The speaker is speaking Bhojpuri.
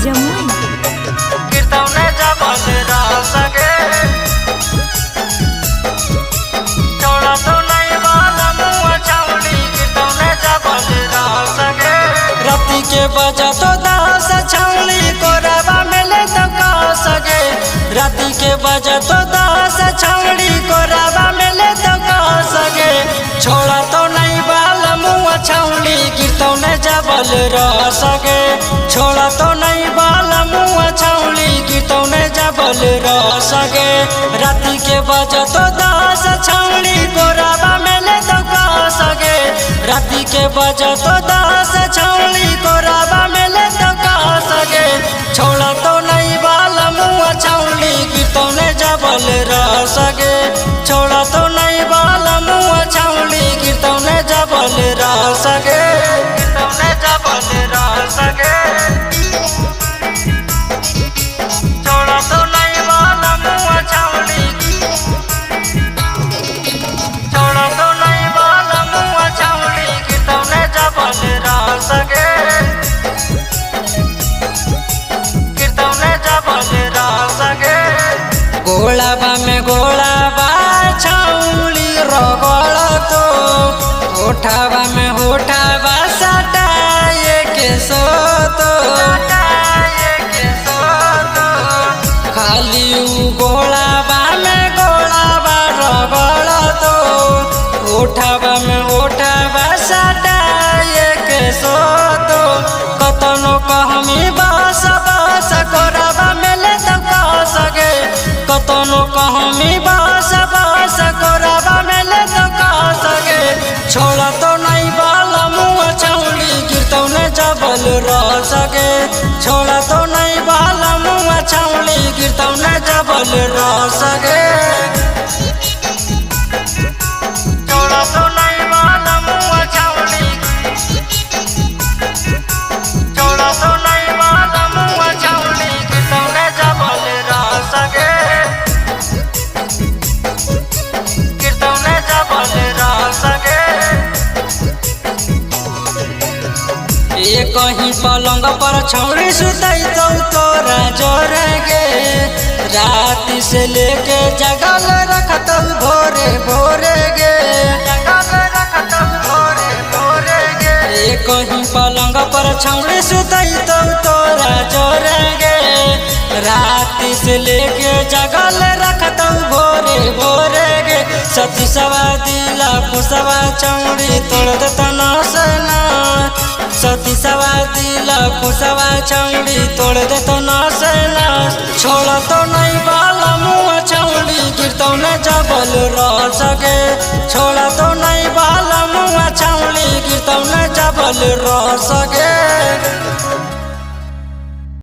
जमुई कीर्तने जबल रह सके छोड़ा तो नहीं वाला मुँह छावनी कीर्तने जबल रह सके राती के बजा तो दास छावनी कोरबा मिले तो कह सके राती के बजा तो दास छावनी कोरबा मिले तो कह सके छोड़ा तो नहीं वाला मुँह छावनी कीर्तने जबल रह सके छोड़ा तो नहीं वाला मुँह छावनी कीर्तने जबल रह सके राती के बजा तो दास छावनी कोरबा मिले तो कह सके राती के बजा तो दास छावनी कोरबा मिले तो कह सके छोड़ा तो नहीं वाला मुँह छावनी कीर्तने जबल रह सके छोड़ा तो नहीं वाला मुँह छावनी कीर्तने जबल रह सके कीर्तने जबल रह सके छोड़ा तो नहीं वाला मुँह छावनी छोड़ा तो नहीं वाला मुँह छावनी कीर्तने जबल रह सके कीर्तने जबल रह सके गोलाबा में गोलाबा छावनी रगड़ तो होठाबा में होठाबा सटाए के सो तो खाली उ गोलाबा में गोलाबा रगड़ तो होठाबा में होठाबा सटाए के सो तो कतनो कहमी बस बस कोरबा मिले तो कह सके कतनो कहमी बस बस कोरबा मिले तो कह सके छोड़ा तो नहीं वाला मुँह छावनी कीर्तने जबल रह सके छोड़ा तो नहीं वाला मुँह छावनी कीर्तने जबल रह सके छोड़ा तो नहीं वाला मुँह छावनी छोड़ा तो नहीं वाला मुँह छावनी कीर्तने जबल रह सके कीर्तने जबल रह सके ये कहीं पलंग पर छौरी सुतई तो तोरा जोरेगे रात से लेके जगल रखत भोरे भोरे गे जगल रखत भोरे भोरे गे ये कहीं पलंग पर छौरी सुतई तो तोरा जोरेगे रात से लेके जगल रखत भोरे भोरे गे सती सवा दिला खुशवा छौरी तोड़ देता ना सना सती सवा दिला खुशवा छौड़ी तोड़ दे तो ना से ना छोड़ा तो नहीं वाला मुँह छौड़ी कीर्तने जब